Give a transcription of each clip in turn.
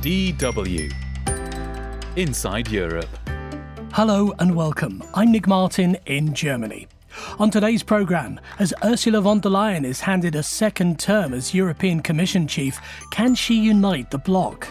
DW Inside Europe. Hello and welcome. I'm Nick Martin in Germany. On today's programme, as Ursula von der Leyen is handed a second term as European Commission chief, can she unite the bloc?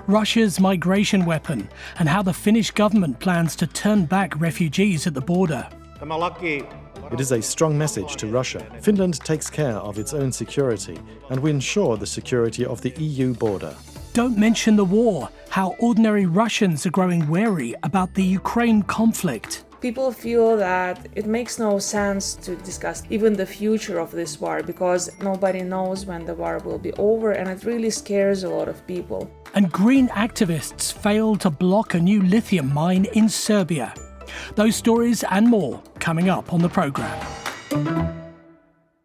Russia's migration weapon and how the Finnish government plans to turn back refugees at the border. It is a strong message to Russia. Finland takes care of its own security and we ensure the security of the EU border. Don't mention the war, how ordinary Russians are growing wary about the Ukraine conflict. People feel that it makes no sense to discuss even the future of this war because nobody knows when the war will be over, and it really scares a lot of people. And green activists failed to block a new lithium mine in Serbia. Those stories and more coming up on the programme.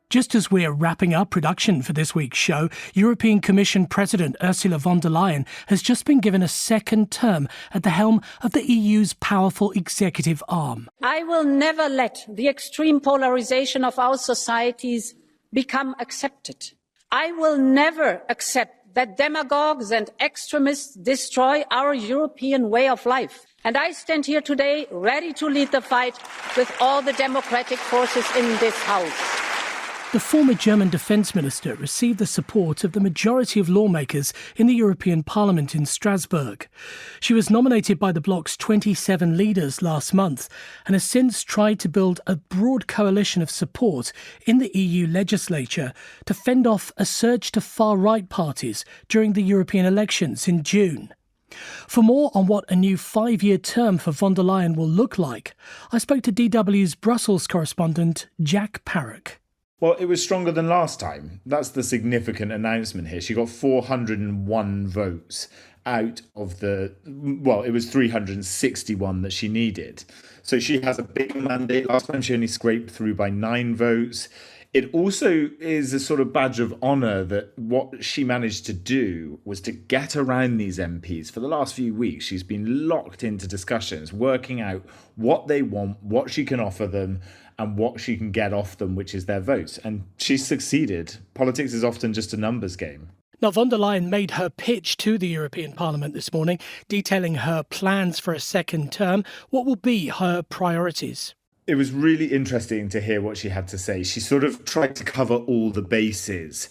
Just as we're wrapping up production for this week's show, European Commission President Ursula von der Leyen has just been given a second term at the helm of the EU's powerful executive arm. I will never let the extreme polarisation of our societies become accepted. I will never accept that demagogues and extremists destroy our European way of life. And I stand here today ready to lead the fight with all the democratic forces in this House. The former German defence minister received the support of the majority of lawmakers in the European Parliament in Strasbourg. She was nominated by the bloc's 27 leaders last month and has since tried to build a broad coalition of support in the EU legislature to fend off a surge to far-right parties during the European elections in June. For more on what a new 5-year term for von der Leyen will look like, I spoke to DW's Brussels correspondent Jack Parrock. Well, it was stronger than last time. That's the significant announcement here. She got 401 votes out of it was 361 that she needed. So she has a big mandate. Last time she only scraped through by 9 votes. It also is a sort of badge of honour that what she managed to do was to get around these MPs. For the last few weeks, she's been locked into discussions, working out what they want, what she can offer them, and what she can get off them, which is their votes. And she's succeeded. Politics is often just a numbers game. Now, von der Leyen made her pitch to the European Parliament this morning, detailing her plans for a second term. What will be her priorities? It was really interesting to hear what she had to say. She sort of tried to cover all the bases.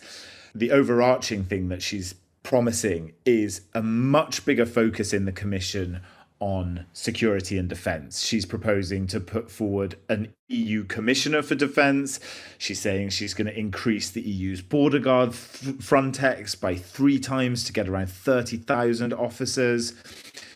The overarching thing that she's promising is a much bigger focus in the Commission on security and defence. She's proposing to put forward an EU Commissioner for Defence. She's saying she's going to increase the EU's border guard Frontex by 3 times to get around 30,000 officers.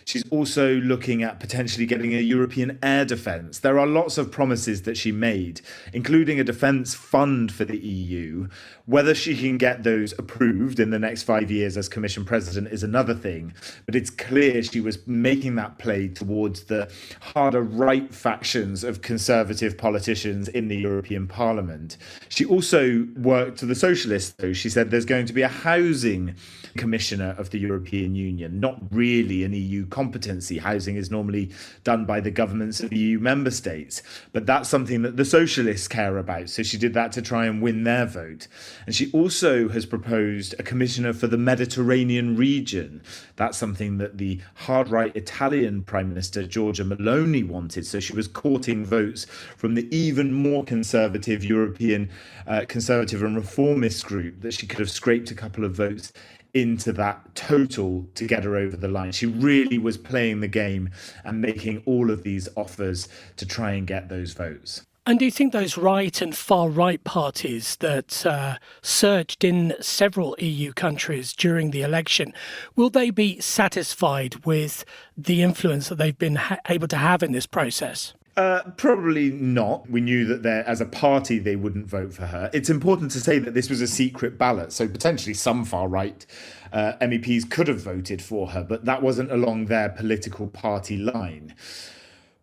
She's also looking at potentially getting a European air defence. There are lots of promises that she made, including a defence fund for the EU. Whether she can get those approved in the next 5 years as Commission President is another thing. But it's clear she was making that play towards the harder right factions of conservative politicians in the European Parliament. She also worked to the socialists, though. She said there's going to be a housing commissioner of the European Union, not really an EU competency. Housing is normally done by the governments of the EU member states, but that's something that the socialists care about. So she did that to try and win their vote. And she also has proposed a commissioner for the Mediterranean region. That's something that the hard right Italian Prime Minister Giorgia Meloni wanted. So she was courting votes from the even more conservative European conservative and reformist group that she could have scraped a couple of votes into that total to get her over the line. She really was playing the game and making all of these offers to try and get those votes. And do you think those right and far-right parties that surged in several EU countries during the election, will they be satisfied with the influence that they've been able to have in this process? Probably not. We knew that as a party they wouldn't vote for her. It's important to say that this was a secret ballot, so potentially some far-right MEPs could have voted for her, but that wasn't along their political party line.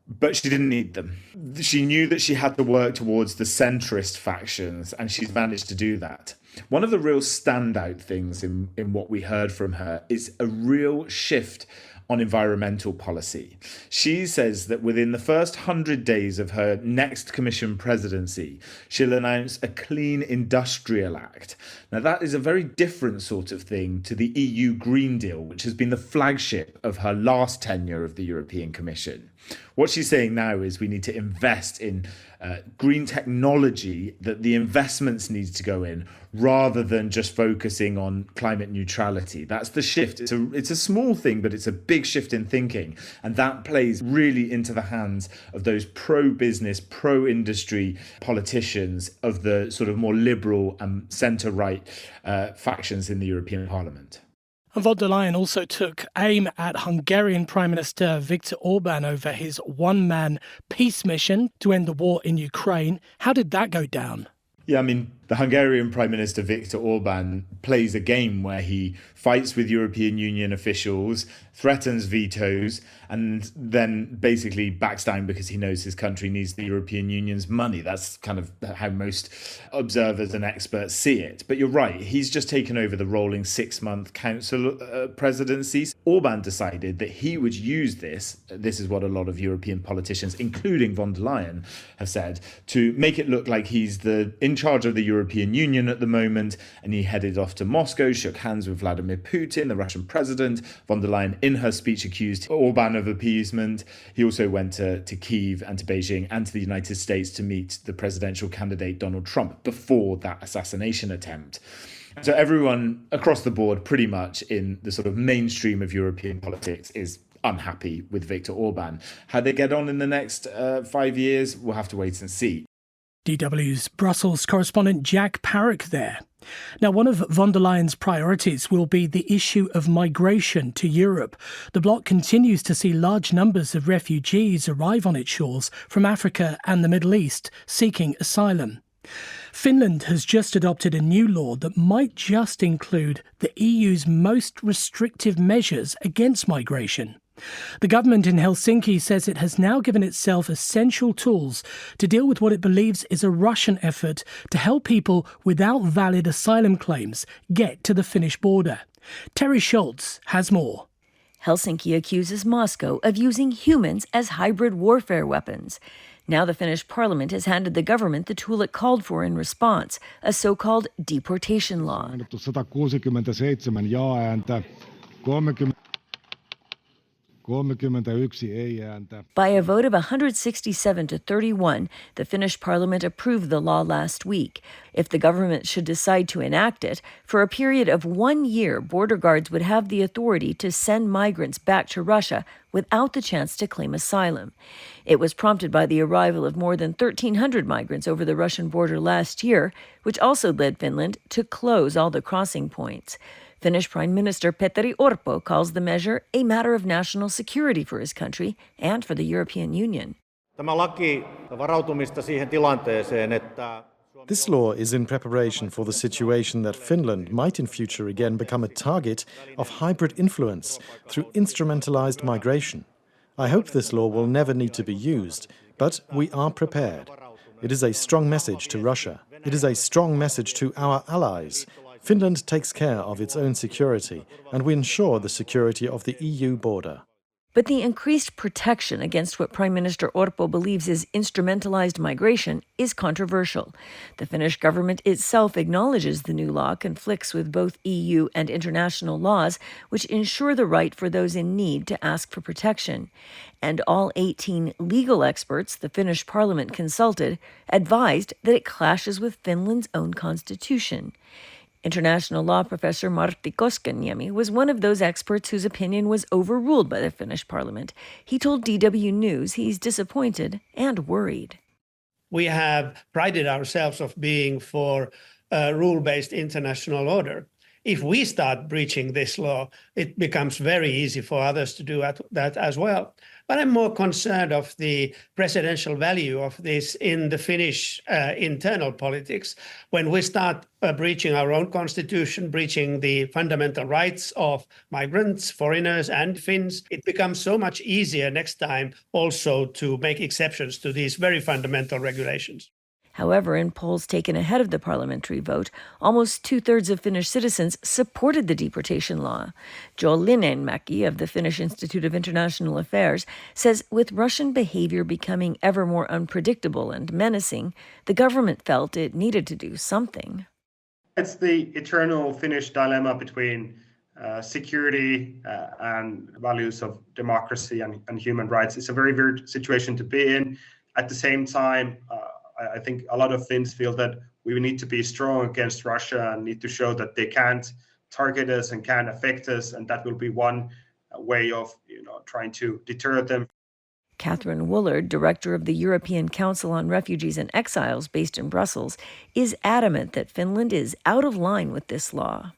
But she didn't need them. She knew that she had to work towards the centrist factions, and she's managed to do that. One of the real standout things in what we heard from her is a real shift on environmental policy. She says that within the first 100 days of her next Commission presidency, she'll announce a Clean Industrial Act. Now, that is a very different sort of thing to the EU Green Deal, which has been the flagship of her last tenure of the European Commission. What she's saying now is we need to invest in green technology, that the investments need to go in rather than just focusing on climate neutrality. That's the shift. It's a small thing, but it's a big shift in thinking. And that plays really into the hands of those pro-business, pro-industry politicians of the sort of more liberal and centre-right factions in the European Parliament. Von der Leyen also took aim at Hungarian Prime Minister Viktor Orban over his one-man peace mission to end the war in Ukraine. How did that go down? Yeah, I mean, the Hungarian Prime Minister Viktor Orban plays a game where he fights with European Union officials, threatens vetoes, and then basically backs down because he knows his country needs the European Union's money. That's kind of how most observers and experts see it. But you're right, he's just taken over the rolling 6-month council presidency. Orban decided that he would use this is what a lot of European politicians, including von der Leyen, have said, to make it look like he's in charge of the European Union at the moment, and he headed off to Moscow, shook hands with Vladimir Putin, the Russian president. Von der Leyen, in her speech, accused Orban of appeasement. He also went to Kyiv and to Beijing and to the United States to meet the presidential candidate Donald Trump before that assassination attempt. So everyone across the board, pretty much in the sort of mainstream of European politics, is unhappy with Viktor Orban. How they get on in the next 5 years, we'll have to wait and see. DW's Brussels correspondent Jack Parrock there. Now, one of von der Leyen's priorities will be the issue of migration to Europe. The bloc continues to see large numbers of refugees arrive on its shores from Africa and the Middle East seeking asylum. Finland has just adopted a new law that might just include the EU's most restrictive measures against migration. The government in Helsinki says it has now given itself essential tools to deal with what it believes is a Russian effort to help people without valid asylum claims get to the Finnish border. Terry Schultz has more. Helsinki accuses Moscow of using humans as hybrid warfare weapons. Now the Finnish parliament has handed the government the tool it called for in response, a so-called deportation law. 167 jaa-ääntä, 31 ei-ääntä. By a vote of 167 to 31, the Finnish parliament approved the law last week. If the government should decide to enact it, for a period of 1 year, border guards would have the authority to send migrants back to Russia without the chance to claim asylum. It was prompted by the arrival of more than 1,300 migrants over the Russian border last year, which also led Finland to close all the crossing points. Finnish Prime Minister Petteri Orpo calls the measure a matter of national security for his country and for the European Union. This law is in preparation for the situation that Finland might in future again become a target of hybrid influence through instrumentalized migration. I hope this law will never need to be used, but we are prepared. It is a strong message to Russia. It is a strong message to our allies. Finland takes care of its own security, and we ensure the security of the EU border. But the increased protection against what Prime Minister Orpo believes is instrumentalized migration is controversial. The Finnish government itself acknowledges the new law conflicts with both EU and international laws, which ensure the right for those in need to ask for protection. And all 18 legal experts the Finnish parliament consulted advised that it clashes with Finland's own constitution. International law professor Martti Koskenniemi was one of those experts whose opinion was overruled by the Finnish parliament. He told DW News he's disappointed and worried. We have prided ourselves of being for a rule-based international order. If we start breaching this law, it becomes very easy for others to do that as well. But I'm more concerned of the presidential value of this in the Finnish internal politics. When we start breaching our own constitution, breaching the fundamental rights of migrants, foreigners and Finns, it becomes so much easier next time also to make exceptions to these very fundamental regulations. However, in polls taken ahead of the parliamentary vote, almost two-thirds of Finnish citizens supported the deportation law. Jo Linenmäki of the Finnish Institute of International Affairs says with Russian behavior becoming ever more unpredictable and menacing, the government felt it needed to do something. It's the eternal Finnish dilemma between security and values of democracy and human rights. It's a very weird situation to be in. At the same time, I think a lot of Finns feel that we need to be strong against Russia and need to show that they can't target us and can't affect us, and that will be one way of trying to deter them. Catherine Woolard, director of the European Council on Refugees and Exiles based in Brussels, is adamant that Finland is out of line with this law.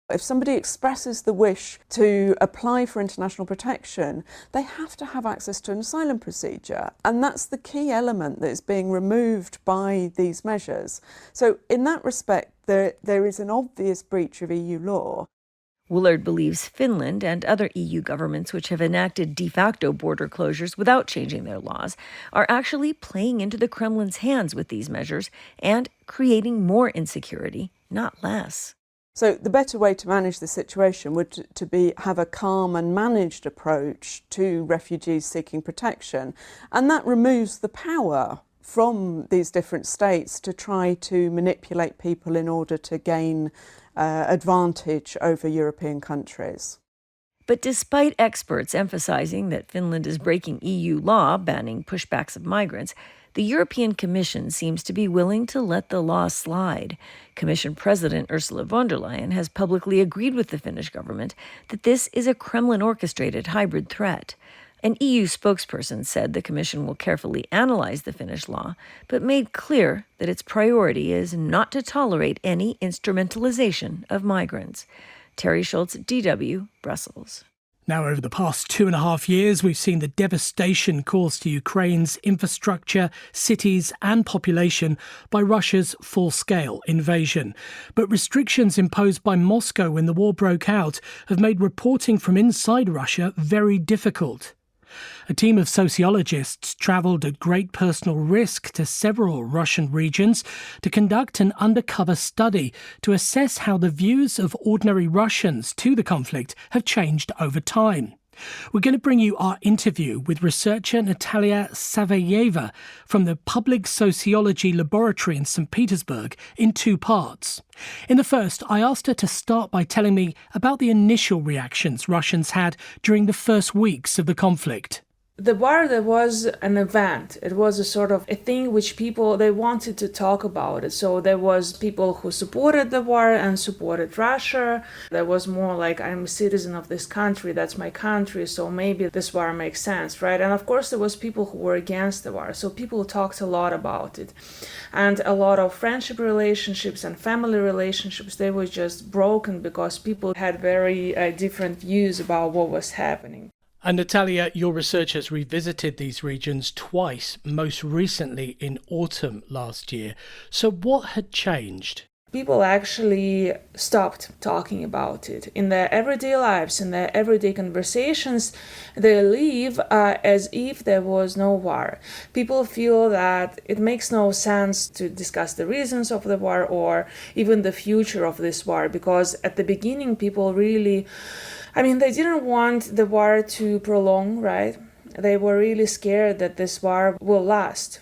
If somebody expresses the wish to apply for international protection, they have to have access to an asylum procedure. And that's the key element that is being removed by these measures. So in that respect, there is an obvious breach of EU law. Woolard believes Finland and other EU governments which have enacted de facto border closures without changing their laws are actually playing into the Kremlin's hands with these measures and creating more insecurity, not less. So the better way to manage the situation would have a calm and managed approach to refugees seeking protection. And that removes the power from these different states to try to manipulate people in order to gain advantage over European countries. But despite experts emphasizing that Finland is breaking EU law banning pushbacks of migrants, the European Commission seems to be willing to let the law slide. Commission President Ursula von der Leyen has publicly agreed with the Finnish government that this is a Kremlin-orchestrated hybrid threat. An EU spokesperson said the Commission will carefully analyze the Finnish law, but made clear that its priority is not to tolerate any instrumentalization of migrants. Terry Schultz, DW, Brussels. Now, over the past 2.5 years, we've seen the devastation caused to Ukraine's infrastructure, cities and population by Russia's full-scale invasion. But restrictions imposed by Moscow when the war broke out have made reporting from inside Russia very difficult. A team of sociologists travelled at great personal risk to several Russian regions to conduct an undercover study to assess how the views of ordinary Russians to the conflict have changed over time. We're going to bring you our interview with researcher Natalia Saveyeva from the Public Sociology Laboratory in St. Petersburg in 2 parts. In the first, I asked her to start by telling me about the initial reactions Russians had during the first weeks of the conflict. The war, there was an event. It was a sort of a thing which people, they wanted to talk about it. So there was people who supported the war and supported Russia. There was more like, I'm a citizen of this country, that's my country, so maybe this war makes sense, right? And of course there was people who were against the war. So people talked a lot about it. And a lot of friendship relationships and family relationships, they were just broken because people had very different views about what was happening. And Natalia, your research has revisited these regions twice, most recently in autumn last year. So what had changed? People actually stopped talking about it. In their everyday lives, in their everyday conversations, they live as if there was no war. People feel that it makes no sense to discuss the reasons of the war or even the future of this war, because at the beginning people really, they didn't want the war to prolong, right? They were really scared that this war will last.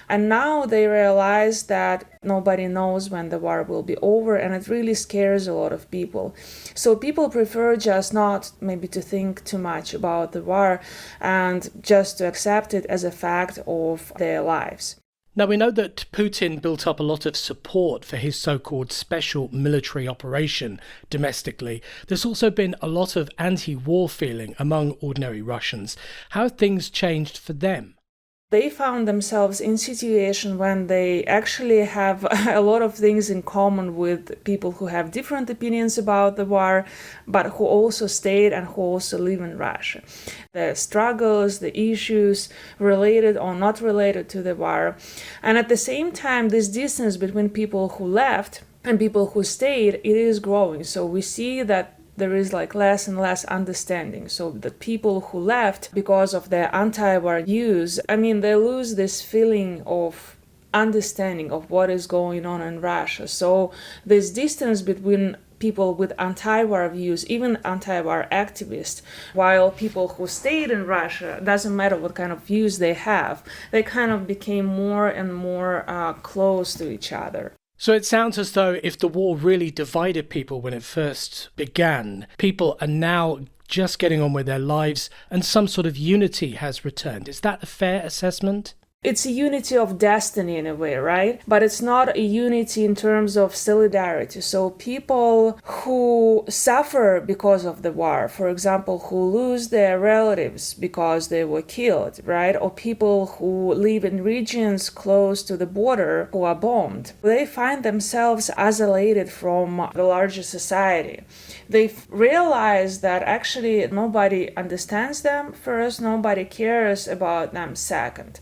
And now they realize that nobody knows when the war will be over, and it really scares a lot of people. So people prefer just not maybe to think too much about the war and just to accept it as a fact of their lives. Now, we know that Putin built up a lot of support for his so-called special military operation domestically. There's also been a lot of anti-war feeling among ordinary Russians. How have things changed for them? They found themselves in a situation when they actually have a lot of things in common with people who have different opinions about the war, but who also stayed and who also live in Russia. The struggles, the issues related or not related to the war. And at the same time, this distance between people who left and people who stayed, it is growing. So we see that there is less and less understanding. So the people who left because of their anti-war views, they lose this feeling of understanding of what is going on in Russia. So this distance between people with anti-war views, even anti-war activists, while people who stayed in Russia, doesn't matter what kind of views they have, they kind of became more and more close to each other. So it sounds as though if the war really divided people when it first began, people are now just getting on with their lives and some sort of unity has returned. Is that a fair assessment? It's a unity of destiny in a way, right? But it's not a unity in terms of solidarity. So people who suffer because of the war, for example, who lose their relatives because they were killed, right? Or people who live in regions close to the border who are bombed, they find themselves isolated from the larger society. They realize that actually nobody understands them first, nobody cares about them second.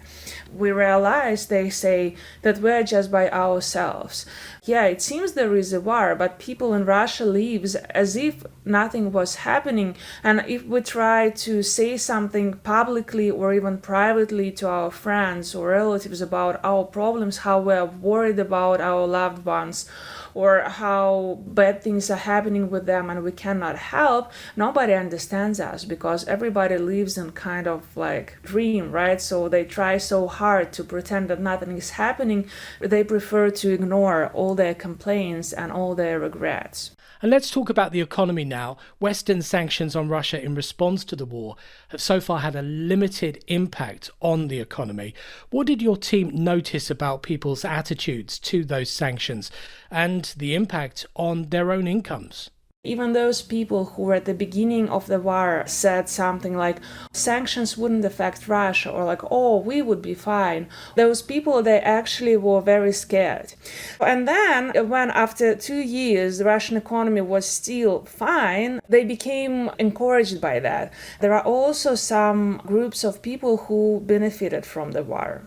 We realize, they say, that we're just by ourselves. Yeah, it seems there is a war, but people in Russia live as if nothing was happening. And if we try to say something publicly or even privately to our friends or relatives about our problems, how we're worried about our loved ones, or how bad things are happening with them and we cannot help, nobody understands us because everybody lives in kind of like dream, right? So they try so hard to pretend that nothing is happening. They prefer to ignore all their complaints and all their regrets. And let's talk about the economy now. Western sanctions on Russia in response to the war have so far had a limited impact on the economy. What did your team notice about people's attitudes to those sanctions and the impact on their own incomes? Even those people who at the beginning of the war said something like sanctions wouldn't affect Russia or like, oh, we would be fine. Those people, they actually were very scared. And then when after 2 years the Russian economy was still fine, they became encouraged by that. There are also some groups of people who benefited from the war.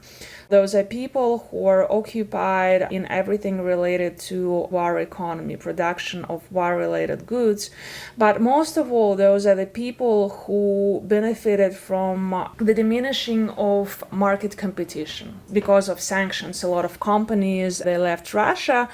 Those are people who are occupied in everything related to war economy, production of war-related goods. But most of all, those are the people who benefited from the diminishing of market competition. Because of sanctions, a lot of companies, they left Russia.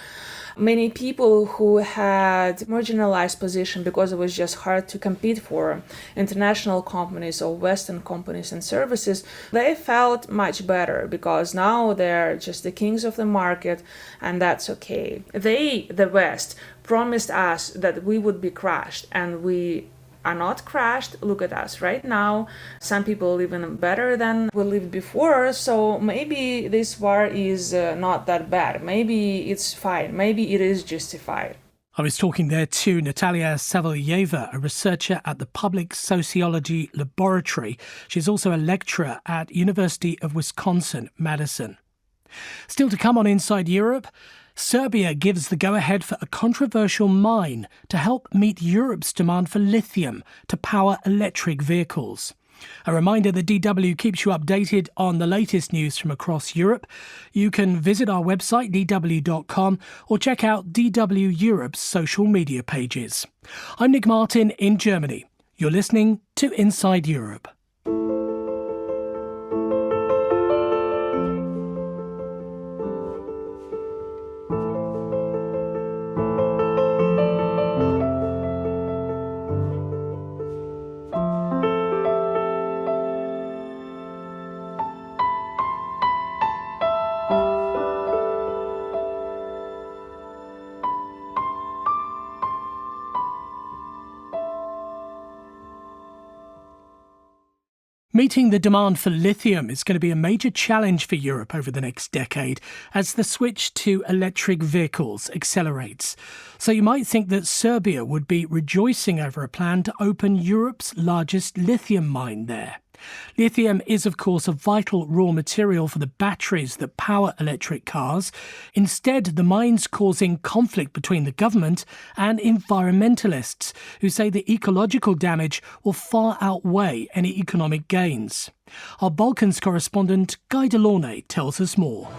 Many people who had marginalized position because it was just hard to compete for international companies or Western companies and services, they felt much better because now they're just the kings of the market and that's okay. They, the West, promised us that we would be crushed and we are not crashed. Look at us right now. Some people live in better than we lived before, so maybe this war is not that bad. Maybe it's fine. Maybe it is justified. I was talking there to Natalia Savalyeva, a researcher at the Public Sociology Laboratory. She's also a lecturer at University of Wisconsin-Madison. Still to come on Inside Europe, Serbia gives the go-ahead for a controversial mine to help meet Europe's demand for lithium to power electric vehicles. A reminder that DW keeps you updated on the latest news from across Europe. You can visit our website, dw.com, or check out DW Europe's social media pages. I'm Nick Martin in Germany. You're listening to Inside Europe. Meeting the demand for lithium is going to be a major challenge for Europe over the next decade as the switch to electric vehicles accelerates. So you might think that Serbia would be rejoicing over a plan to open Europe's largest lithium mine there. Lithium is, of course, a vital raw material for the batteries that power electric cars. Instead, the mine's causing conflict between the government and environmentalists who say the ecological damage will far outweigh any economic gains. Our Balkans correspondent Guy Delaunay tells us more.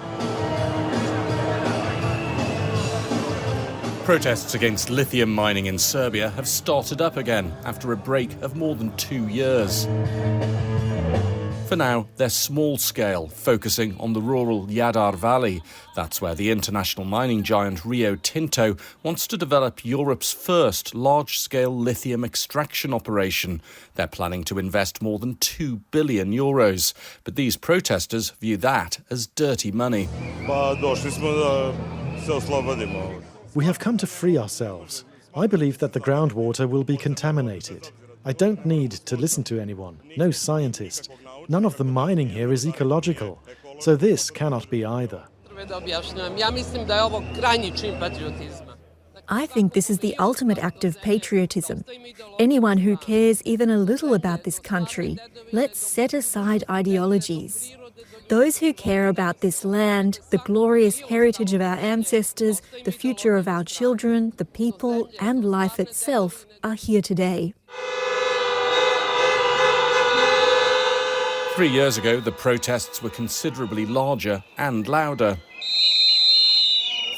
Protests against lithium mining in Serbia have started up again after a break of more than 2 years. For now, they're small-scale, focusing on the rural Jadar Valley. That's where the international mining giant Rio Tinto wants to develop Europe's first large-scale lithium extraction operation. They're planning to invest more than €2 billion. But these protesters view that as dirty money. We have come to free ourselves. I believe that the groundwater will be contaminated. I don't need to listen to anyone, no scientist. None of the mining here is ecological, so this cannot be either. I think this is the ultimate act of patriotism. Anyone who cares even a little about this country, let's set aside ideologies. Those who care about this land, the glorious heritage of our ancestors, the future of our children, the people and life itself are here today. 3 years ago, the protests were considerably larger and louder.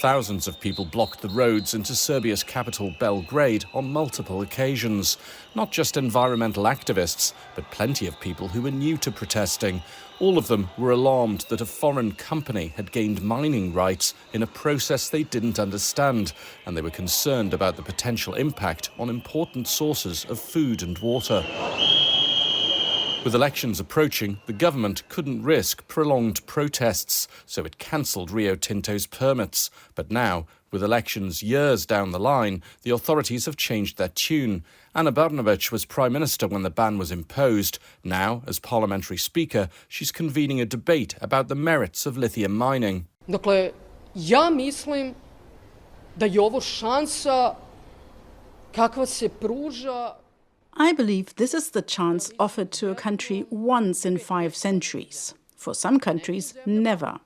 Thousands of people blocked the roads into Serbia's capital, Belgrade, on multiple occasions. Not just environmental activists, but plenty of people who were new to protesting. All of them were alarmed that a foreign company had gained mining rights in a process they didn't understand, and they were concerned about the potential impact on important sources of food and water. With elections approaching, the government couldn't risk prolonged protests, so it cancelled Rio Tinto's permits. But now, with elections years down the line, the authorities have changed their tune. Ana Brnabić was Prime Minister when the ban was imposed. Now, as Parliamentary Speaker, she's convening a debate about the merits of lithium mining. Dakle, ja mislim da je ovo šansa kakva se pruža. I believe this is the chance offered to a country once in 5 centuries. For some countries, never.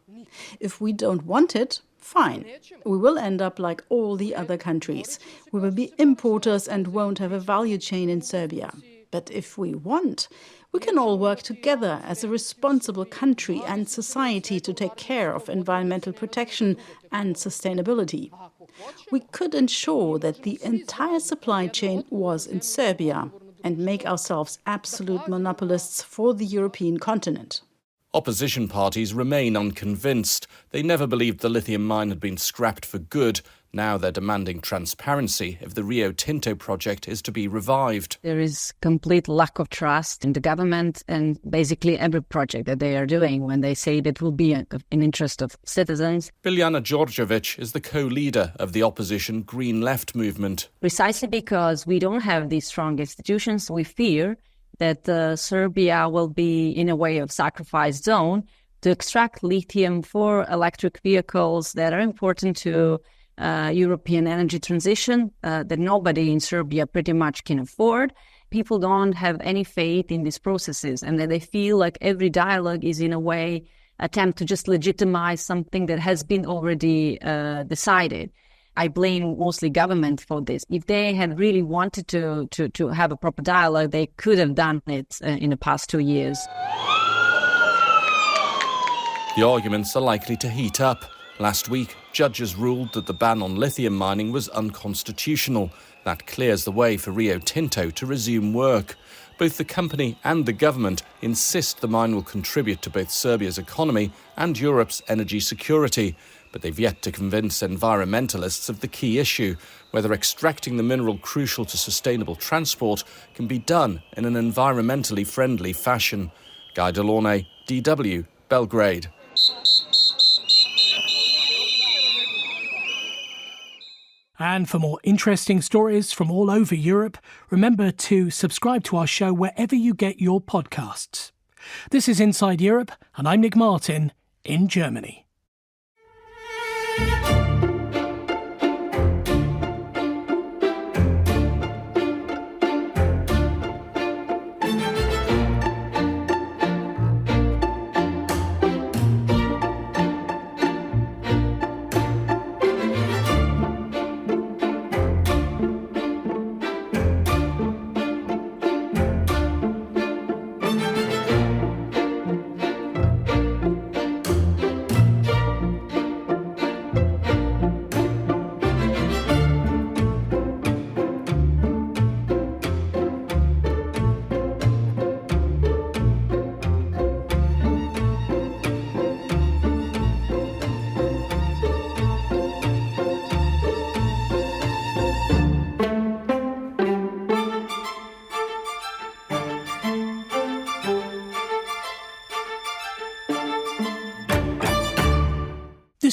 If we don't want it, fine. We will end up like all the other countries. We will be importers and won't have a value chain in Serbia. But if we want, we can all work together as a responsible country and society to take care of environmental protection and sustainability. We could ensure that the entire supply chain was in Serbia and make ourselves absolute monopolists for the European continent. Opposition parties remain unconvinced. They never believed the lithium mine had been scrapped for good. Now they're demanding transparency if the Rio Tinto project is to be revived. There is complete lack of trust in the government and basically every project that they are doing when they say that will be in interest of citizens. Biljana Đorđević is the co-leader of the opposition Green Left movement. Precisely because we don't have these strong institutions, we fear that Serbia will be in a way of sacrifice zone to extract lithium for electric vehicles that are important to European energy transition that nobody in Serbia pretty much can afford. People don't have any faith in these processes, and that they feel like every dialogue is in a way attempt to just legitimize something that has been already decided. I blame mostly government for this. If they had really wanted to have a proper dialogue, they could have done it in the past 2 years. The arguments are likely to heat up. Last week, judges ruled that the ban on lithium mining was unconstitutional. That clears the way for Rio Tinto to resume work. Both the company and the government insist the mine will contribute to both Serbia's economy and Europe's energy security. But they've yet to convince environmentalists of the key issue, whether extracting the mineral crucial to sustainable transport can be done in an environmentally friendly fashion. Guy Delaunay, DW, Belgrade. And for more interesting stories from all over Europe, remember to subscribe to our show wherever you get your podcasts. This is Inside Europe, and I'm Nick Martin in Germany.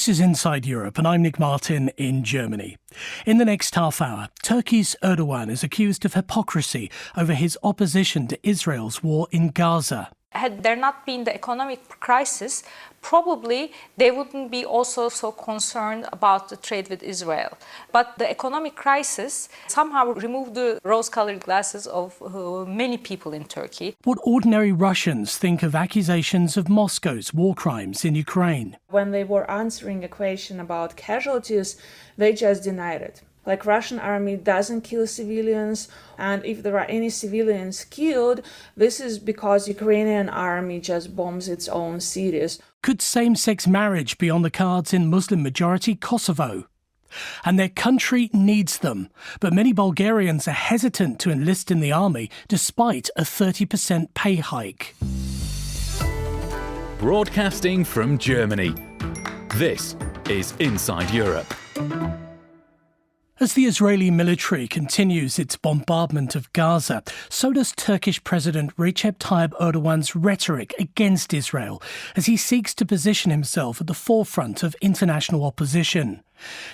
This is Inside Europe, and I'm Nick Martin in Germany. In the next half hour, Turkey's Erdogan is accused of hypocrisy over his opposition to Israel's war in Gaza. Had there not been the economic crisis, probably they wouldn't be also so concerned about the trade with Israel. But the economic crisis somehow removed the rose-colored glasses of many people in Turkey. What ordinary Russians think of accusations of Moscow's war crimes in Ukraine. When they were answering a question about casualties, they just denied it. Like, Russian army doesn't kill civilians, and if there are any civilians killed, this is because Ukrainian army just bombs its own cities. Could same-sex marriage be on the cards in Muslim-majority Kosovo? And their country needs them, but many Bulgarians are hesitant to enlist in the army despite a 30% pay hike. Broadcasting from Germany, this is Inside Europe. As the Israeli military continues its bombardment of Gaza, so does Turkish President Recep Tayyip Erdogan's rhetoric against Israel as he seeks to position himself at the forefront of international opposition.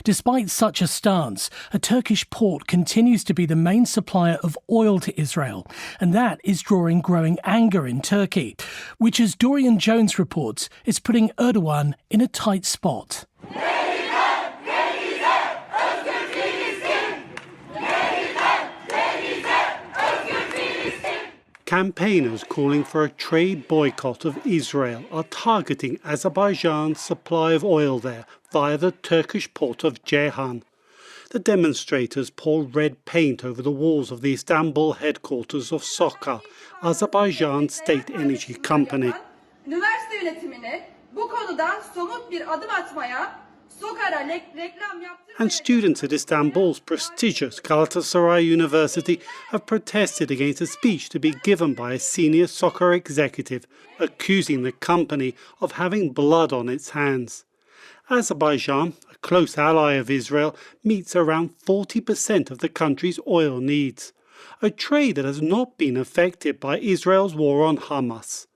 Despite such a stance, a Turkish port continues to be the main supplier of oil to Israel, and that is drawing growing anger in Turkey, which, as Dorian Jones reports, is putting Erdogan in a tight spot. Campaigners calling for a trade boycott of Israel are targeting Azerbaijan's supply of oil there via the Turkish port of Ceyhan. The demonstrators pour red paint over the walls of the Istanbul headquarters of SOCA, Azerbaijan's state energy company. Üniversite yönetimini bu konuda somut bir adım atmaya And students at Istanbul's prestigious Galatasaray University have protested against a speech to be given by a senior soccer executive, accusing the company of having blood on its hands. Azerbaijan, a close ally of Israel, meets around 40% of the country's oil needs, a trade that has not been affected by Israel's war on Hamas.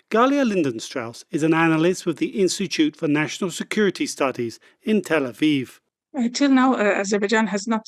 Galia Lindenstrauss is an analyst with the Institute for National Security Studies in Tel Aviv. Till now, Azerbaijan has not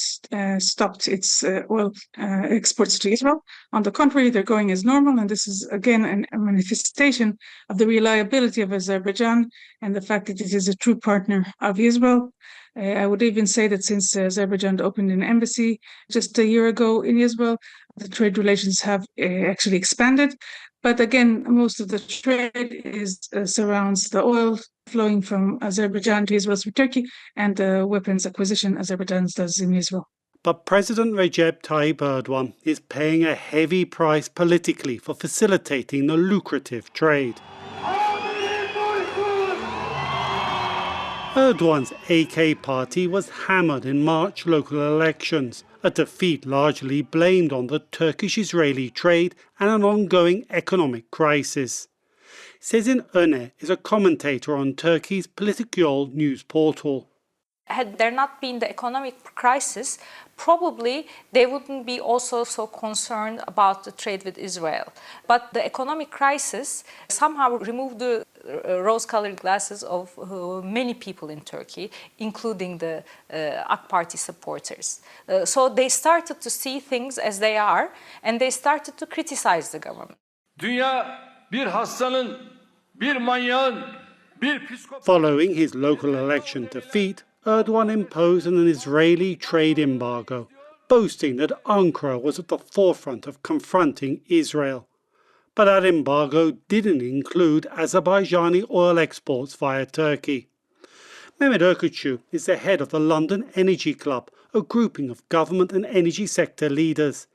stopped its oil exports to Israel. On the contrary, they're going as normal, and this is again a manifestation of the reliability of Azerbaijan and the fact that it is a true partner of Israel. I would even say that since Azerbaijan opened an embassy just a year ago in Israel, the trade relations have actually expanded. But again, most of the trade surrounds the oil flowing from Azerbaijan to Israel through Turkey and the weapons acquisition Azerbaijan does in Israel. But President Recep Tayyip Erdogan is paying a heavy price politically for facilitating the lucrative trade. Erdogan's AK party was hammered in March local elections, a defeat largely blamed on the Turkish-Israeli trade and an ongoing economic crisis. Sezin Öne is a commentator on Turkey's Politikyol news portal. Had there not been the economic crisis, probably they wouldn't be also so concerned about the trade with Israel. But the economic crisis somehow removed the rose-colored glasses of many people in Turkey, including the AK Party supporters. So they started to see things as they are, and they started to criticize the government. Following his local election defeat, Erdogan imposed an Israeli trade embargo, boasting that Ankara was at the forefront of confronting Israel. But that embargo didn't include Azerbaijani oil exports via Turkey. Mehmet Erkutçu is the head of the London Energy Club, a grouping of government and energy sector leaders.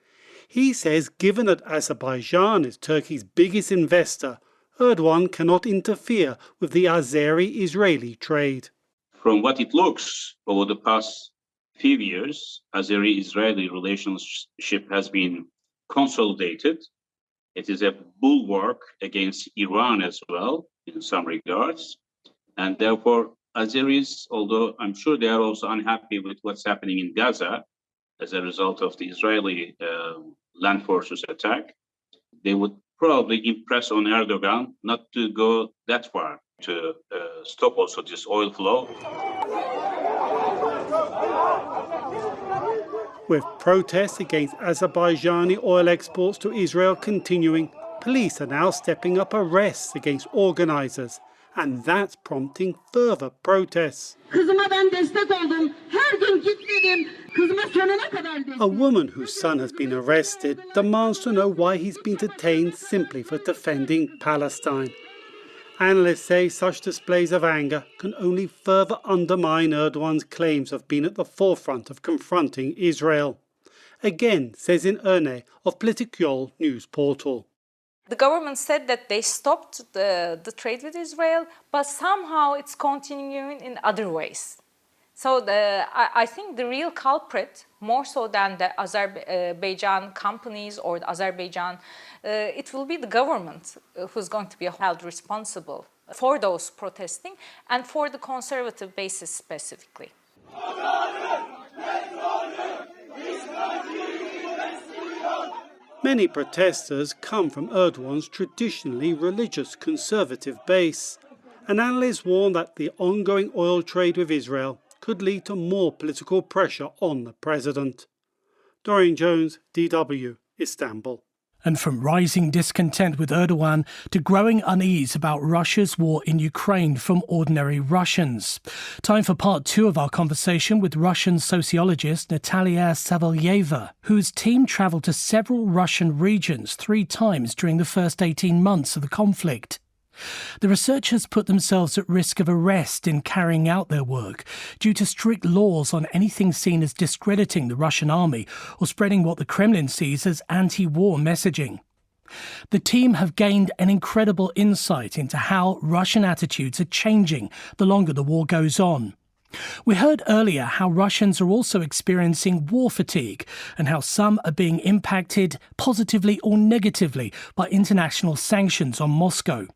He says given that Azerbaijan is Turkey's biggest investor, Erdogan cannot interfere with the Azeri-Israeli trade. From what it looks, over the past few years, Azeri-Israeli relationship has been consolidated. It is a bulwark against Iran as well, in some regards. And therefore, Azeris, although I'm sure they are also unhappy with what's happening in Gaza as a result of the Israeli land forces attack, they would probably impress on Erdogan not to go that far. to stop also this oil flow. With protests against Azerbaijani oil exports to Israel continuing, police are now stepping up arrests against organisers, and that's prompting further protests. A woman whose son has been arrested demands to know why he's been detained simply for defending Palestine. Analysts say such displays of anger can only further undermine Erdogan's claims of being at the forefront of confronting Israel. Again, says in Erne of Politikol news portal. The government said that they stopped the trade with Israel, but somehow it's continuing in other ways. So I think the real culprit, more so than the Azerbaijan companies or the Azerbaijan, it will be the government who's going to be held responsible for those protesting and for the conservative basis specifically. Many protesters come from Erdogan's traditionally religious conservative base, and analysts warn that the ongoing oil trade with Israel could lead to more political pressure on the president. Dorian Jones, DW, Istanbul. And from rising discontent with Erdogan to growing unease about Russia's war in Ukraine from ordinary Russians. Time for part 2 of our conversation with Russian sociologist Natalia Savalyeva, whose team travelled to several Russian regions 3 times during the first 18 months of the conflict. The researchers put themselves at risk of arrest in carrying out their work due to strict laws on anything seen as discrediting the Russian army or spreading what the Kremlin sees as anti-war messaging. The team have gained an incredible insight into how Russian attitudes are changing the longer the war goes on. We heard earlier how Russians are also experiencing war fatigue and how some are being impacted positively or negatively by international sanctions on Moscow.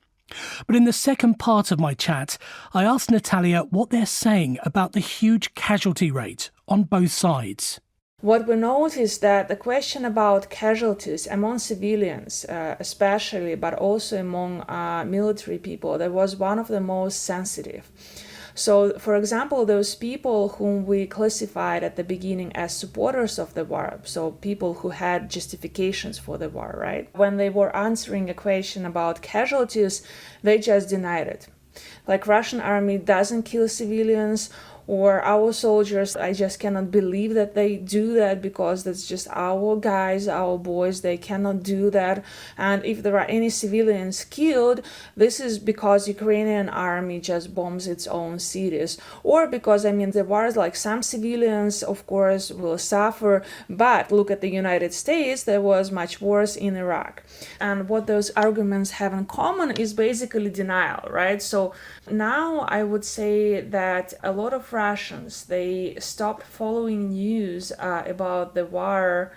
But in the second part of my chat, I asked Natalia what they're saying about the huge casualty rate on both sides. What we noticed that the question about casualties among civilians, especially, but also among military people, that was one of the most sensitive. So, for example, those people whom we classified at the beginning as supporters of the war, so people who had justifications for the war, right? When they were answering a question about casualties, they just denied it. Like, Russian army doesn't kill civilians, or our soldiers, I just cannot believe that they do that because that's just our guys, our boys, they cannot do that. And if there are any civilians killed, this is because Ukrainian army just bombs its own cities. Or because, the war is like some civilians, of course, will suffer, but look at the United States, there was much worse in Iraq. And what those arguments have in common is basically denial, right? So now I would say that a lot of Russians, they stopped following news about the war.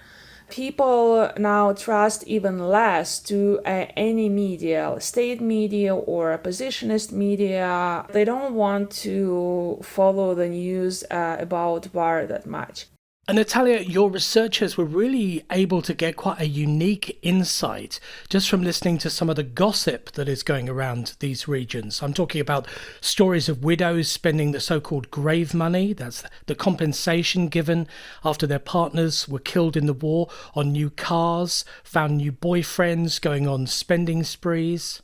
People now trust even less to any media, state media or oppositionist media. They don't want to follow the news about war that much. And Natalia, your researchers were really able to get quite a unique insight just from listening to some of the gossip that is going around these regions. I'm talking about stories of widows spending the so-called grave money, that's the compensation given after their partners were killed in the war, on new cars, found new boyfriends, going on spending sprees.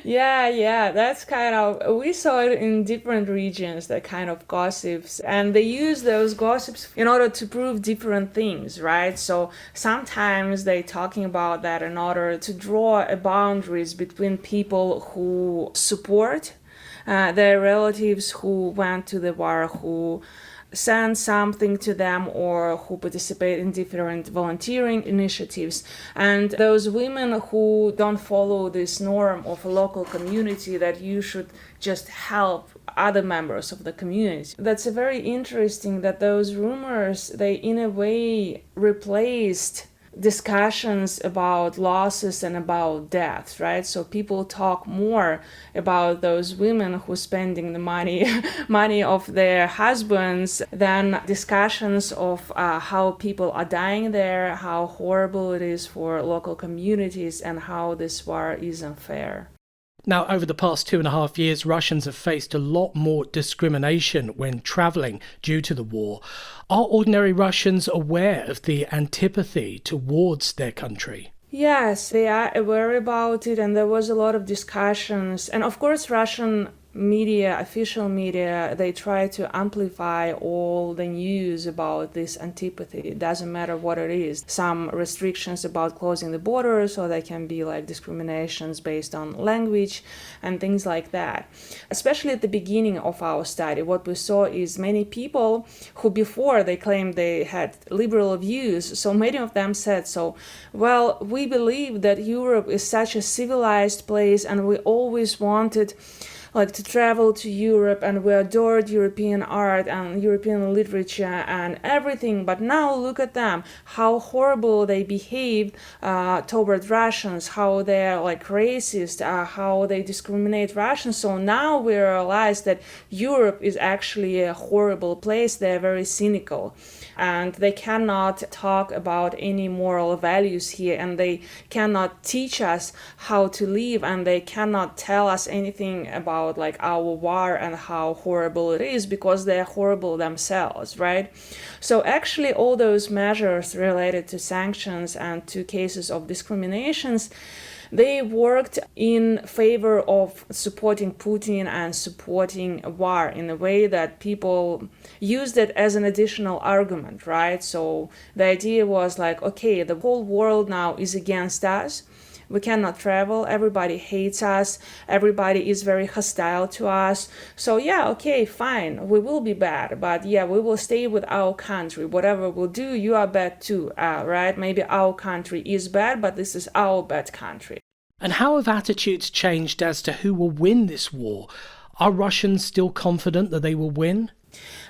Yeah, that's we saw it in different regions, that kind of gossips, and they use those gossips in order to prove different things, right? So sometimes they're talking about that in order to draw boundaries between people who support their relatives who went to the war, who send something to them, or who participate in different volunteering initiatives, and those women who don't follow this norm of a local community that you should just help other members of the community. That's very interesting that those rumors, they in a way replaced discussions about losses and about death, right? So people talk more about those women who spending the money of their husbands than discussions of how people are dying there, how horrible it is for local communities, and how this war is unfair. Now, over the past 2.5 years, Russians have faced a lot more discrimination when travelling due to the war. Are ordinary Russians aware of the antipathy towards their country? Yes, they are aware about it, and there was a lot of discussions. And of course, Russian media, official media, they try to amplify all the news about this antipathy. It doesn't matter what it is. Some restrictions about closing the borders, or they can be like discriminations based on language and things like that. Especially at the beginning of our study, what we saw is many people who before they claimed they had liberal views, so many of them said, well, we believe that Europe is such a civilized place and we always wanted to travel to Europe, and we adored European art and European literature and everything. But now look at them, how horrible they behaved toward Russians, how they're racist, how they discriminate Russians. So now we realize that Europe is actually a horrible place. They're very cynical. And they cannot talk about any moral values here, and they cannot teach us how to live, and they cannot tell us anything about our war and how horrible it is, because they're horrible themselves, right? So actually all those measures related to sanctions and to cases of discriminations, they worked in favor of supporting Putin and supporting a war in a way that people used it as an additional argument, right? So the idea was okay, the whole world now is against us. We cannot travel, everybody hates us, everybody is very hostile to us. So yeah, okay, fine, we will be bad, but yeah, we will stay with our country. Whatever we'll do, you are bad too, right? Maybe our country is bad, but this is our bad country. And how have attitudes changed as to who will win this war? Are Russians still confident that they will win?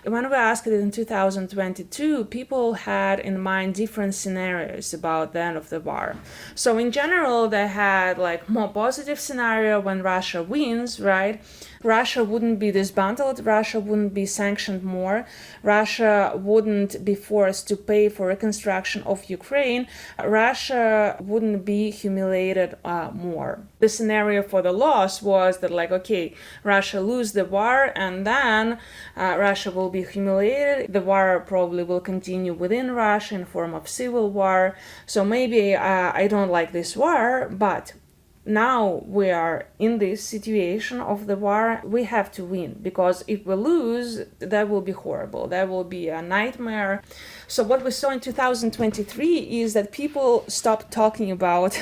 When we asked it in 2022, people had in mind different scenarios about the end of the war. So in general, they had more positive scenario when Russia wins, right? Russia wouldn't be disbanded, Russia wouldn't be sanctioned more, Russia wouldn't be forced to pay for reconstruction of Ukraine, Russia wouldn't be humiliated more. The scenario for the loss was that okay, Russia lose the war, and then Russia will be humiliated. The war probably will continue within Russia in form of civil war. So maybe I don't like this war, but now we are in this situation of the war. We have to win, because if we lose, that will be horrible. That will be a nightmare. So what we saw in 2023 is that people stopped talking about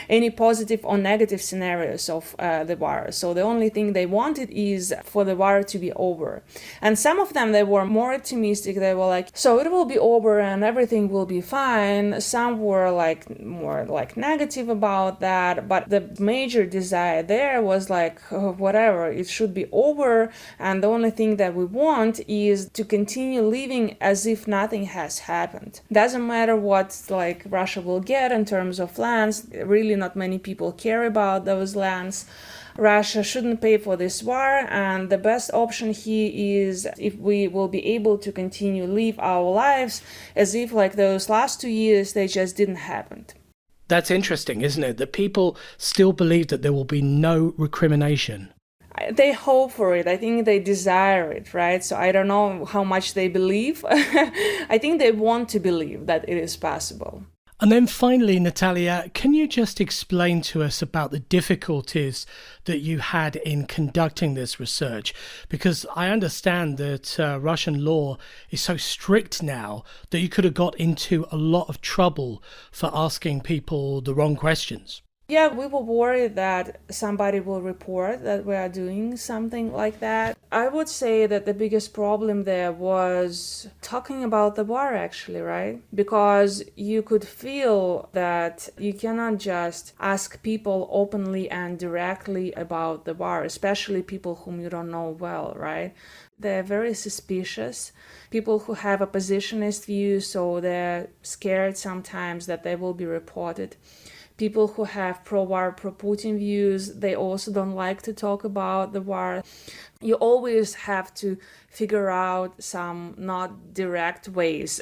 any positive or negative scenarios of the war. So the only thing they wanted is for the war to be over. And some of them, they were more optimistic. They were so it will be over and everything will be fine. Some were more negative about that. But the major desire there was whatever, it should be over. And the only thing that we want is to continue living as if nothing has happened. Doesn't matter what Russia will get in terms of lands. Really not many people care about those lands. Russia shouldn't pay for this war, and the best option here is if we will be able to continue live our lives as if those last 2 years they just didn't happen. That's interesting, isn't it? That people still believe that there will be no recrimination. They hope for it. I think they desire it, right? So I don't know how much they believe. I think they want to believe that it is possible. And then finally, Natalia, can you just explain to us about the difficulties that you had in conducting this research? Because I understand that Russian law is so strict now that you could have got into a lot of trouble for asking people the wrong questions. Yeah, we were worried that somebody will report that we are doing something like that. I would say that the biggest problem there was talking about the war, actually, right? Because you could feel that you cannot just ask people openly and directly about the war, especially people whom you don't know well, right? They're very suspicious. People who have oppositionist views, so they're scared sometimes that they will be reported. People who have pro-war, pro-Putin views, they also don't like to talk about the war. You always have to figure out some not direct ways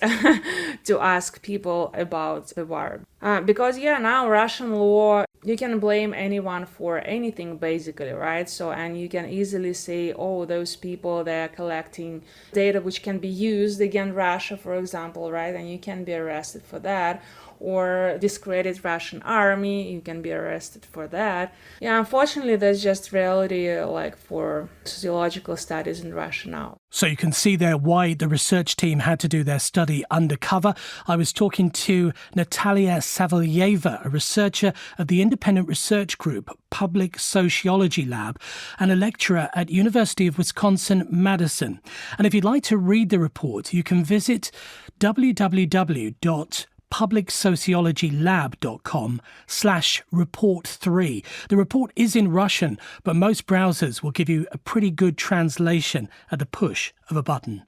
to ask people about the war. Because now Russian law, you can blame anyone for anything basically, right? So, and you can easily say, oh, those people, they're collecting data which can be used against Russia, for example, right? And you can be arrested for that. Or discredit Russian army, you can be arrested for that. Yeah, unfortunately, that's just reality like for sociological studies in Russia now. So you can see there why the research team had to do their study undercover. I was talking to Natalia Savalyeva, a researcher of the independent research group Public Sociology Lab and a lecturer at University of Wisconsin-Madison. And if you'd like to read the report, you can visit www.publicsociologylab.com/report3. The report is in Russian, but most browsers will give you a pretty good translation at the push of a button.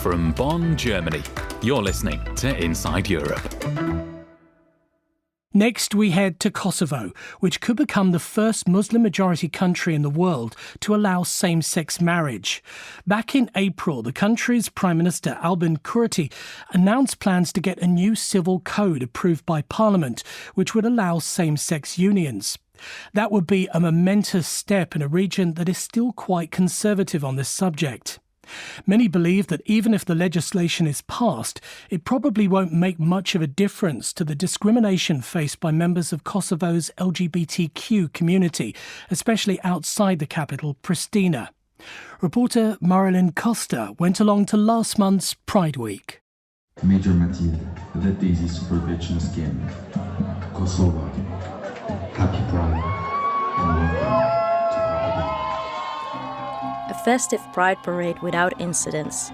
From Bonn, Germany, you're listening to Inside Europe. Next, we head to Kosovo, which could become the first Muslim-majority country in the world to allow same-sex marriage. Back in April, the country's Prime Minister Albin Kurti announced plans to get a new civil code approved by Parliament, which would allow same-sex unions. That would be a momentous step in a region that is still quite conservative on this subject. Many believe that even if the legislation is passed, it probably won't make much of a difference to the discrimination faced by members of Kosovo's LGBTQ community, especially outside the capital, Pristina. Reporter Marilyn Costa went along to last month's Pride Week. Major Matilda, the Daisy Supervision Scheme, Kosovo, Happy Pride, and welcome. A festive pride parade without incidents,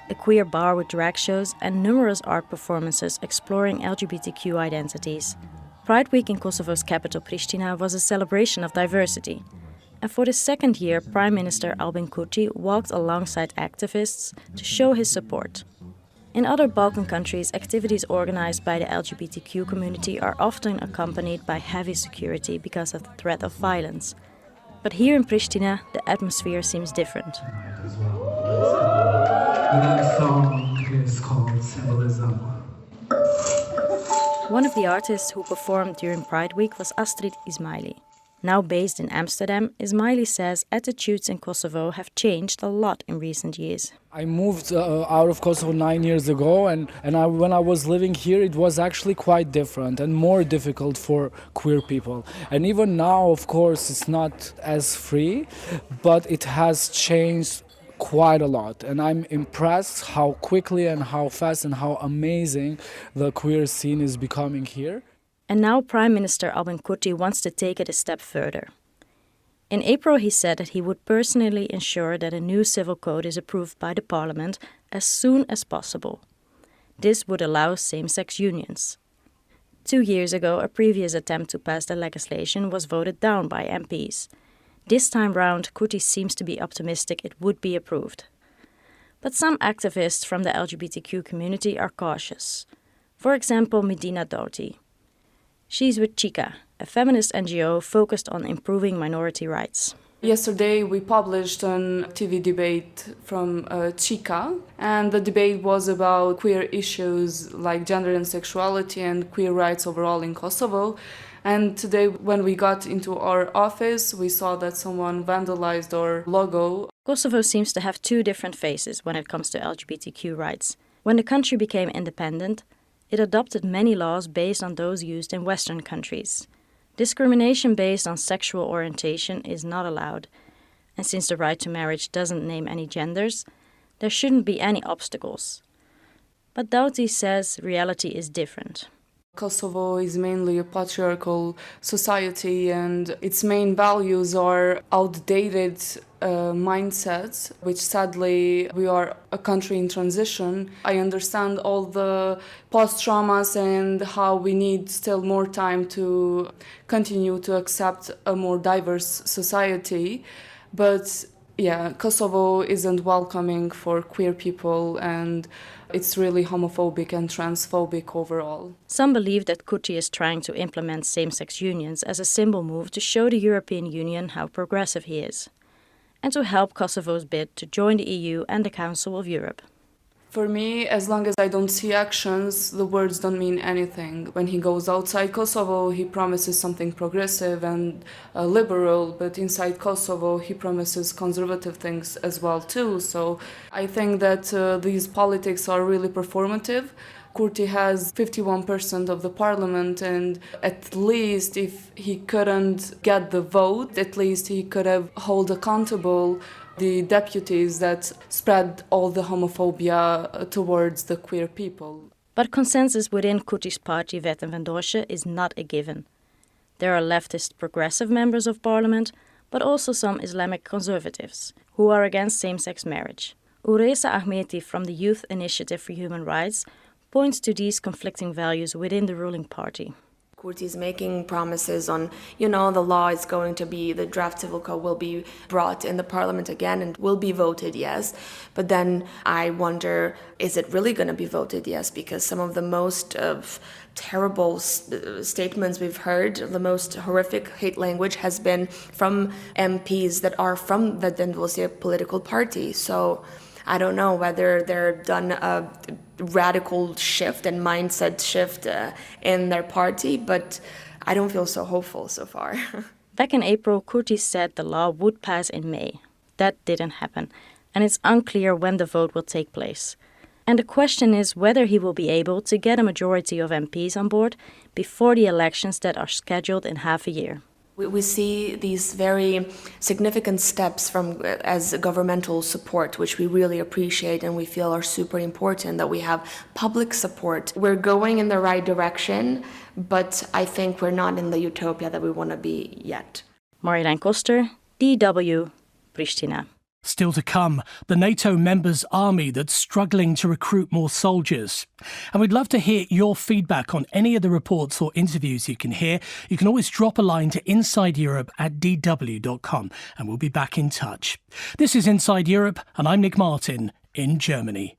a queer bar with drag shows and numerous art performances exploring LGBTQ identities. Pride Week in Kosovo's capital Pristina was a celebration of diversity. And for the second year, Prime Minister Albin Kurti walked alongside activists to show his support. In other Balkan countries, activities organized by the LGBTQ community are often accompanied by heavy security because of the threat of violence. But here in Pristina, the atmosphere seems different. One of the artists who performed during Pride Week was Astrid Ismaili. Now based in Amsterdam, Ismaili says attitudes in Kosovo have changed a lot in recent years. I moved out of Kosovo 9 years ago, and when I was living here, it was actually quite different and more difficult for queer people. And even now, of course, it's not as free, but it has changed quite a lot. And I'm impressed how quickly and how fast and how amazing the queer scene is becoming here. And now Prime Minister Albin Kurti wants to take it a step further. In April, he said that he would personally ensure that a new civil code is approved by the parliament as soon as possible. This would allow same-sex unions. 2 years ago, a previous attempt to pass the legislation was voted down by MPs. This time round, Kurti seems to be optimistic it would be approved. But some activists from the LGBTQ community are cautious. For example, Medina Doughty. She's with Chica, a feminist NGO focused on improving minority rights. Yesterday we published a TV debate from Chica, and the debate was about queer issues like gender and sexuality and queer rights overall in Kosovo. And today when we got into our office, we saw that someone vandalized our logo. Kosovo seems to have two different faces when it comes to LGBTQ rights. When the country became independent, it adopted many laws based on those used in Western countries. Discrimination based on sexual orientation is not allowed, and since the right to marriage doesn't name any genders, there shouldn't be any obstacles. But Doughty says reality is different. Kosovo is mainly a patriarchal society, and its main values are outdated mindsets, which sadly we are a country in transition. I understand all the post-traumas and how we need still more time to continue to accept a more diverse society. But yeah, Kosovo isn't welcoming for queer people, and it's really homophobic and transphobic overall. Some believe that Kurti is trying to implement same-sex unions as a symbol move to show the European Union how progressive he is. and to help Kosovo's bid to join the EU and the Council of Europe. For me, as long as I don't see actions, the words don't mean anything. When he goes outside Kosovo, he promises something progressive and liberal, but inside Kosovo, he promises conservative things as well too. So I think that these politics are really performative. Kurti has 51% of the parliament, and at least if he couldn't get the vote, at least he could have held accountable the deputies that spread all the homophobia towards the queer people. But consensus within Kurti's party, Wet en Vendoortje, is not a given. There are leftist progressive members of parliament, but also some Islamic conservatives who are against same-sex marriage. Uresa Ahmeti from the Youth Initiative for Human Rights points to these conflicting values within the ruling party. Kurti is making promises on, the law is going to be, the draft civil code will be brought in the parliament again and will be voted yes. But then I wonder, is it really going to be voted yes? Because some of the most terrible statements we've heard, the most horrific hate language has been from MPs that are from the Vendosje political party. So I don't know whether they're done a radical shift and mindset shift in their party, but I don't feel so hopeful so far. Back in April, Kurti said the law would pass in May. That didn't happen, and it's unclear when the vote will take place. And the question is whether he will be able to get a majority of MPs on board before the elections that are scheduled in half a year. We see these very significant steps as governmental support, which we really appreciate and we feel are super important, that we have public support. We're going in the right direction, but I think we're not in the utopia that we want to be yet. Marjolein Koster, DW, Pristina. Still to come, the NATO members' army that's struggling to recruit more soldiers. And we'd love to hear your feedback on any of the reports or interviews you can hear. You can always drop a line to insideeurope@dw.com and we'll be back in touch. This is Inside Europe and I'm Nick Martin in Germany.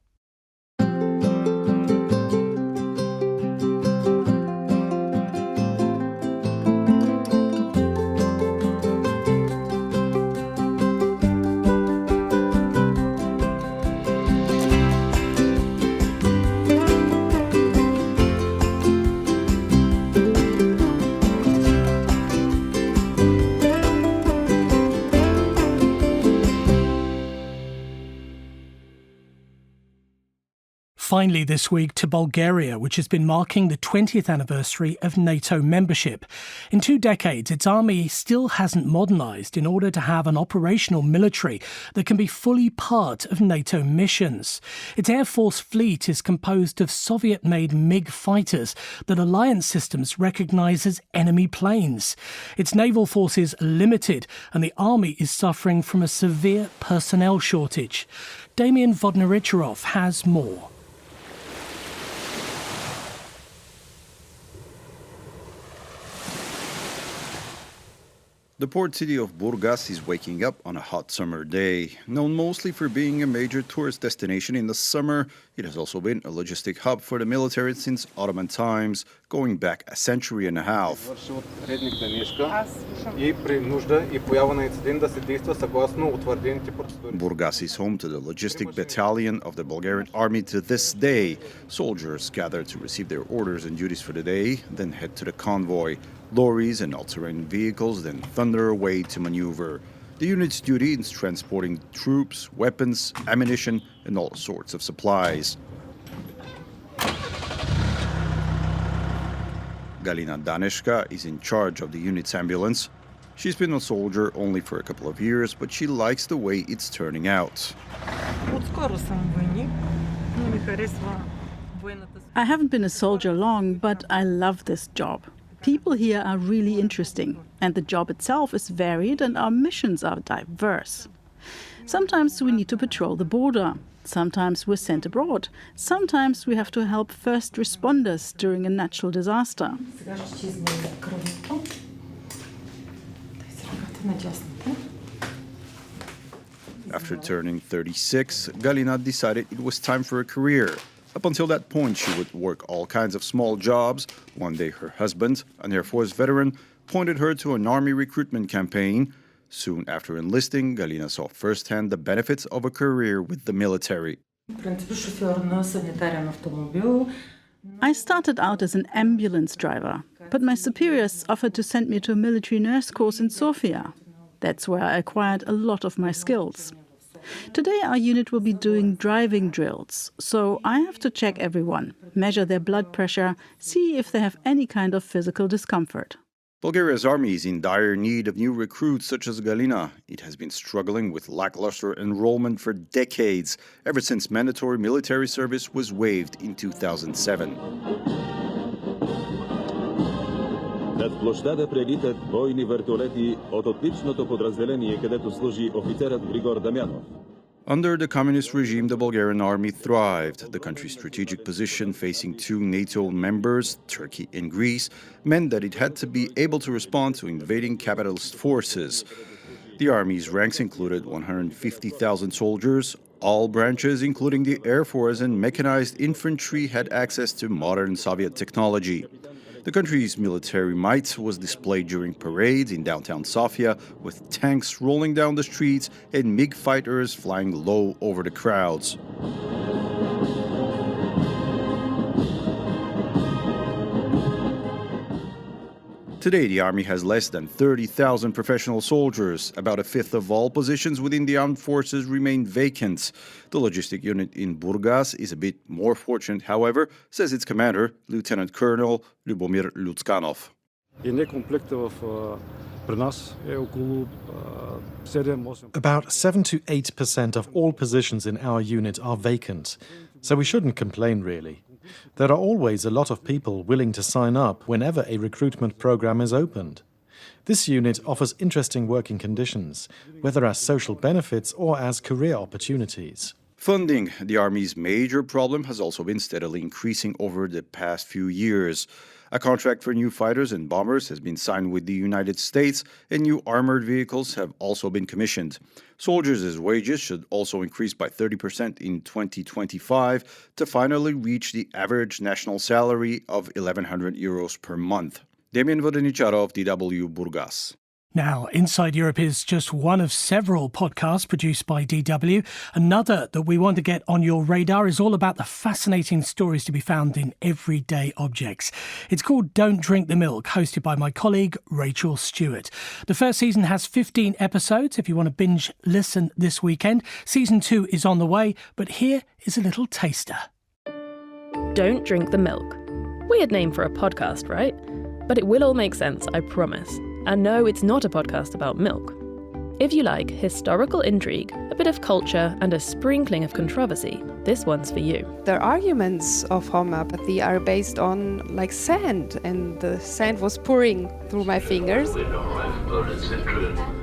Finally this week to Bulgaria, which has been marking the 20th anniversary of NATO membership. In 2 decades, its army still hasn't modernised in order to have an operational military that can be fully part of NATO missions. Its Air Force fleet is composed of Soviet-made MiG fighters that alliance systems recognise as enemy planes. Its naval forces are limited and the army is suffering from a severe personnel shortage. Damian Vodnaricherov has more. The port city of Burgas is waking up on a hot summer day. Known mostly for being a major tourist destination in the summer, it has also been a logistic hub for the military since Ottoman times, going back a century and a half. Burgas is home to the logistic battalion of the Bulgarian army to this day. Soldiers gather to receive their orders and duties for the day, then head to the convoy. Lorries and all-terrain vehicles then thunder away to maneuver. The unit's duty is transporting troops, weapons, ammunition, and all sorts of supplies. Galina Daneshka is in charge of the unit's ambulance. She's been a soldier only for a couple of years, but she likes the way it's turning out. I haven't been a soldier long, but I love this job. People here are really interesting, and the job itself is varied and our missions are diverse. Sometimes we need to patrol the border. Sometimes we're sent abroad. Sometimes we have to help first responders during a natural disaster. After turning 36, Galina decided it was time for a career. Up until that point, she would work all kinds of small jobs. One day, her husband, an Air Force veteran, pointed her to an army recruitment campaign. Soon after enlisting, Galina saw firsthand the benefits of a career with the military. I started out as an ambulance driver, but my superiors offered to send me to a military nurse course in Sofia. That's where I acquired a lot of my skills. Today our unit will be doing driving drills, so I have to check everyone, measure their blood pressure, see if they have any kind of physical discomfort. Bulgaria's army is in dire need of new recruits such as Galina. It has been struggling with lackluster enrollment for decades, ever since mandatory military service was waived in 2007. Над площада прелитат бойни вертолети от отличното подразделение, където служи офицерът Григор Дамянов. Under the communist regime, the Bulgarian army thrived. The country's strategic position facing two NATO members, Turkey and Greece, meant that it had to be able to respond to invading capitalist forces. The army's ranks included 150,000 soldiers. All branches, including the Air Force and mechanized infantry, had access to modern Soviet technology. The country's military might was displayed during parades in downtown Sofia, with tanks rolling down the streets and MiG fighters flying low over the crowds. Today, the army has less than 30,000 professional soldiers. About a fifth of all positions within the armed forces remain vacant. The logistic unit in Burgas is a bit more fortunate, however, says its commander, Lieutenant Colonel Ljubomir Lutskanov. About 7 to 8% of all positions in our unit are vacant, so we shouldn't complain really. There are always a lot of people willing to sign up whenever a recruitment program is opened. This unit offers interesting working conditions, whether as social benefits or as career opportunities. Funding, the Army's major problem, has also been steadily increasing over the past few years. A contract for new fighters and bombers has been signed with the United States, and new armored vehicles have also been commissioned. Soldiers' wages should also increase by 30% in 2025 to finally reach the average national salary of 1,100 euros per month. Damian Vodenicharov, DW Burgas. Now, Inside Europe is just one of several podcasts produced by DW. Another that we want to get on your radar is all about the fascinating stories to be found in everyday objects. It's called Don't Drink the Milk, hosted by my colleague Rachel Stewart. The first season has 15 episodes if you want to binge listen this weekend. Season 2 is on the way, but here is a little taster. Don't Drink the Milk. Weird name for a podcast, right? But it will all make sense, I promise. And no, it's not a podcast about milk. If you like historical intrigue, a bit of culture, and a sprinkling of controversy, this one's for you. The arguments of homeopathy are based on sand, and the sand was pouring through my fingers.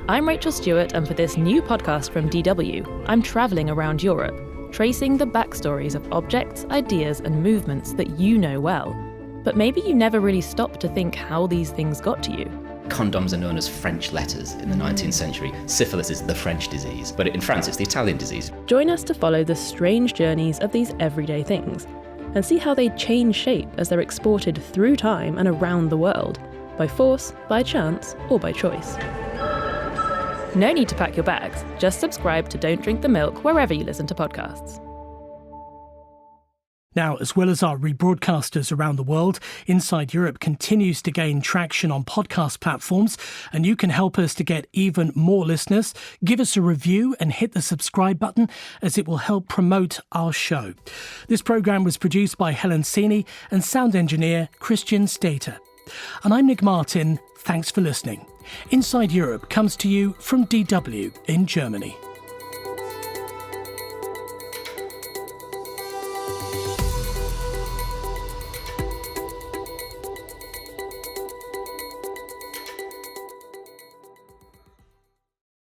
I'm Rachel Stewart, and for this new podcast from DW, I'm travelling around Europe, tracing the backstories of objects, ideas, and movements that you know well. But maybe you never really stopped to think how these things got to you. Condoms are known as French letters in the 19th century. Syphilis is the French disease, but in France it's the Italian disease. Join us to follow the strange journeys of these everyday things and see how they change shape as they're exported through time and around the world, by force, by chance, or by choice. No need to pack your bags. Just subscribe to Don't Drink the Milk wherever you listen to podcasts. Now, as well as our rebroadcasters around the world, Inside Europe continues to gain traction on podcast platforms, and you can help us to get even more listeners. Give us a review and hit the subscribe button, as it will help promote our show. This programme was produced by Helen Sini and sound engineer Christian Stater. And I'm Nick Martin. Thanks for listening. Inside Europe comes to you from DW in Germany.